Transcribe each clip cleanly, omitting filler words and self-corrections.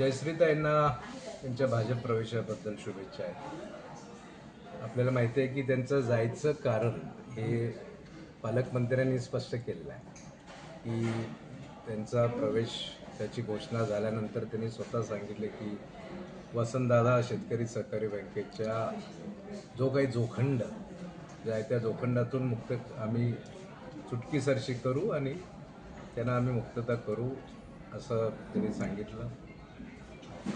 जयश्रीताईंना त्यांच्या भाजप प्रवेशाबद्दल शुभेच्छा आहेत. आपल्याला माहिती आहे की त्यांचं जायचं कारण हे पालकमंत्र्यांनी स्पष्ट केलेलं आहे की त्यांचा प्रवेश त्याची घोषणा झाल्यानंतर त्यांनी स्वतः सांगितले की वसंतदादा शेतकरी सहकारी बँकेच्या जो काही जोखंड जे आहे त्या जोखंडातून मुक्त आम्ही चुटकीसरशी करू आणि त्यांना आम्ही मुक्तता करू असं त्यांनी सांगितलं.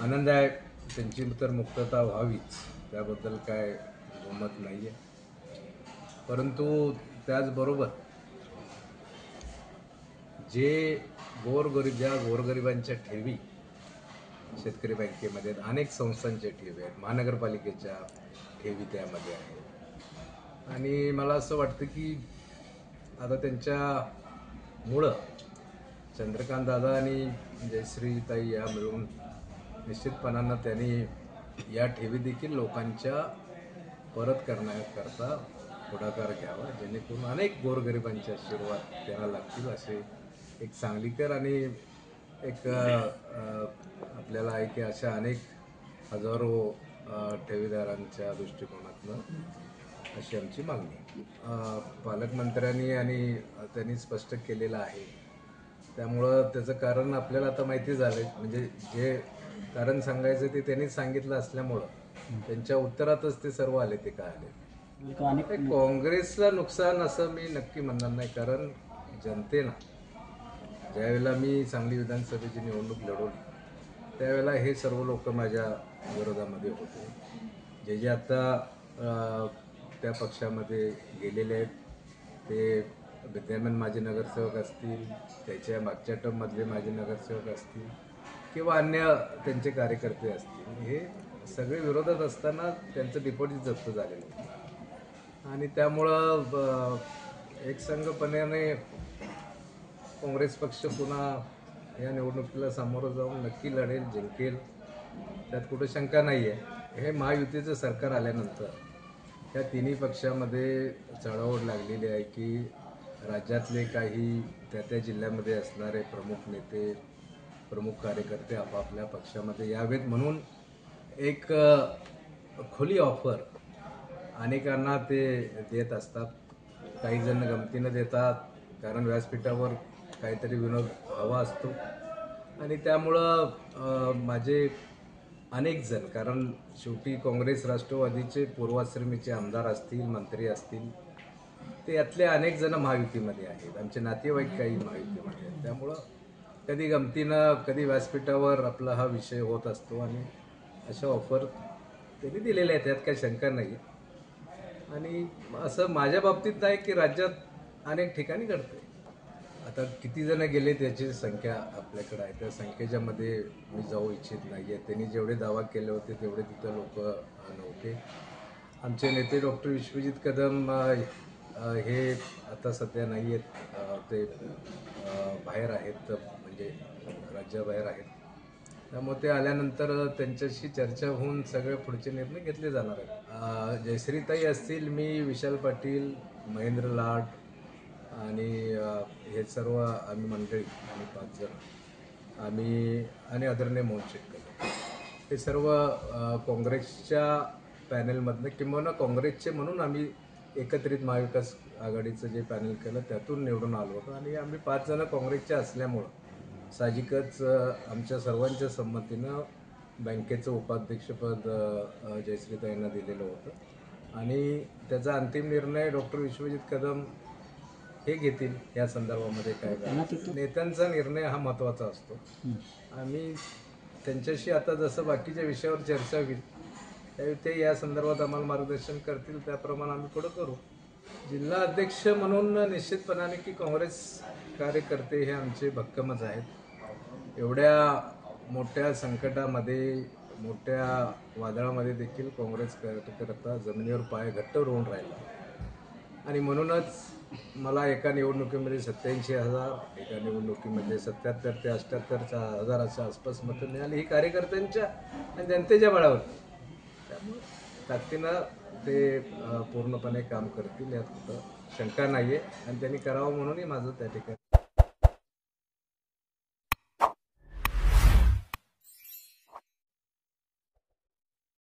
आनंद आहे, त्यांची तर मुक्तता व्हावीच, त्याबद्दल काय दुमत नाही आहे. परंतु त्याचबरोबर जे ज्या गोरगरिबांच्या ठेवी शेतकरी बँकेमध्ये आहेत, अनेक संस्थांच्या ठेवी आहेत, महानगरपालिकेच्या ठेवी त्यामध्ये आहेत. आणि मला असं वाटतं की आता त्यांच्यामुळं चंद्रकांत दादा आणि जयश्रीताई या मिळून निश्चितपणानं त्यांनी या ठेवी देखील लोकांच्या परत करण्याकरता पुढाकार घ्यावा, जेणेकरून अनेक गोरगरिबांचे आशीर्वाद त्यांना लागतील असे एक सांगलीकर आणि एक आपल्याला आहे की अशा अनेक हजारो ठेवीदारांच्या दृष्टिकोनातनं अशी आमची मागणी आहे. पालकमंत्र्यांनी आणि त्यांनी स्पष्ट केलेलं आहे, त्यामुळं त्याचं कारण आपल्याला आता माहिती झालं आहे. म्हणजे जे कारण सांगायचं ते त्यांनी सांगितलं असल्यामुळं त्यांच्या उत्तरातच ते सर्व आले ते काय आले. काँग्रेसला नुकसान असं मी नक्की म्हणणार नाही, कारण जनतेनं ज्यावेळेला मी सांगली विधानसभेची निवडणूक लढवली त्यावेळेला हे सर्व लोक माझ्या विरोधामध्ये होते. जे जे आता त्या पक्षामध्ये गेलेले आहेत ते विद्यमान माजी नगरसेवक असतील, त्याच्या मागच्या टर्ममधले माजी नगरसेवक असतील किंवा अन्य त्यांचे कार्यकर्ते असतील, हे सगळे विरोधात असताना त्यांचं डिपॉझिट जप्त झालेलं आहे. आणि त्यामुळं एकसंघपणे काँग्रेस पक्ष पुन्हा या निवडणुकीला सामोरं जाऊन नक्की लढेल, जिंकेल, त्यात कुठं शंका नाही आहे. हे महायुतीचं सरकार आल्यानंतर या तिन्ही पक्षामध्ये चढाओढ लागलेली आहे की राज्यातले काही त्या जिल्ह्यामध्ये असणारे प्रमुख नेते, प्रमुख कार्यकर्ते आपापल्या पक्षामध्ये यावेत म्हणून एक खुली ऑफर अनेकांना ते देत असतात. काही जण गमतीनं देतात, कारण व्यासपीठावर काहीतरी विनोद हवा असतो. आणि त्यामुळं माझे अनेक जण, कारण शेवटी काँग्रेस राष्ट्रवादीचे पूर्वाश्रमीचे आमदार असतील, मंत्री असतील, ते यातले अनेक जण महायुतीमध्ये आहेत, आमचे नातेवाईक काही महायुतीमध्ये आहेत. त्यामुळं कधी गमतीनं कधी व्यासपीठावर आपला हा विषय होत असतो आणि अशा ऑफर त्यांनी दिलेल्या आहेत, त्यात काही शंका नाही. आणि असं माझ्या बाबतीत नाही की राज्यात अनेक ठिकाणी घडते. आता किती जण गेले त्याची संख्या आपल्याकडे आहे, त्या संख्येच्या मध्ये मी जाऊ इच्छित नाही आहे. त्यांनी जेवढे दावा केले होते तेवढे तिथं लोक नव्हते. आमचे नेते डॉक्टर विश्वजित कदम हे आता सध्या नाही आहेत, ते बाहेर आहेत, म्हणजे राज्याबाहेर आहेत. त्यामुळे ते आल्यानंतर त्यांच्याशी चर्चा होऊन सगळे पुढचे निर्णय घेतले जाणार आहेत. जयश्रीताई असतील, मी, विशाल पाटील, महेंद्र लाड आणि हे सर्व आम्ही मंडळी, आम्ही 5 जण, आम्ही आणि आदरणीय मोहन शेट्टी, हे सर्व काँग्रेसच्या पॅनलमधनं किंवा काँग्रेसचे म्हणून आम्ही एकत्रित महाविकास आघाडीचं जे पॅनल केलं त्यातून निवडून आलो होतो. आणि आम्ही 5 जण काँग्रेसचे असल्यामुळं साहजिकच आमच्या सर्वांच्या संमतीनं बँकेचं उपाध्यक्षपद जयश्रीताईंना दिलेलं होतं. आणि त्याचा अंतिम निर्णय डॉक्टर विश्वजित कदम हे घेतील या संदर्भामध्ये. काय नेत्यांचा निर्णय हा महत्त्वाचा असतो. आम्ही त्यांच्याशी आता जसं बाकीच्या विषयावर चर्चा होईल त्यावेळी ते या संदर्भात आम्हाला मार्गदर्शन करतील, त्याप्रमाणे आम्ही पुढं करू. जिल्हा अध्यक्ष म्हणून निश्चितपणाने की काँग्रेस कार्यकर्ते हे आमचे भक्कमच आहेत. एवढ्या मोठ्या संकटामध्ये, मोठ्या वादळामध्ये देखील काँग्रेस कार्यकर्ता जमिनीवर पाय घट्ट रोवून राहिला. आणि म्हणूनच मला एका निवडणुकीमध्ये 87,000, एका निवडणुकीमध्ये 77 ते 78 हजाराच्या आसपास मतं मिळाली. ही कार्यकर्त्यांच्या आणि जनतेच्या बळावर. त्यामुळे ताकदीनं ते पूर्णपणे काम करतील, यात कुठं शंका नाही आहे. आणि त्यांनी करावं म्हणूनही माझं त्या ठिकाणी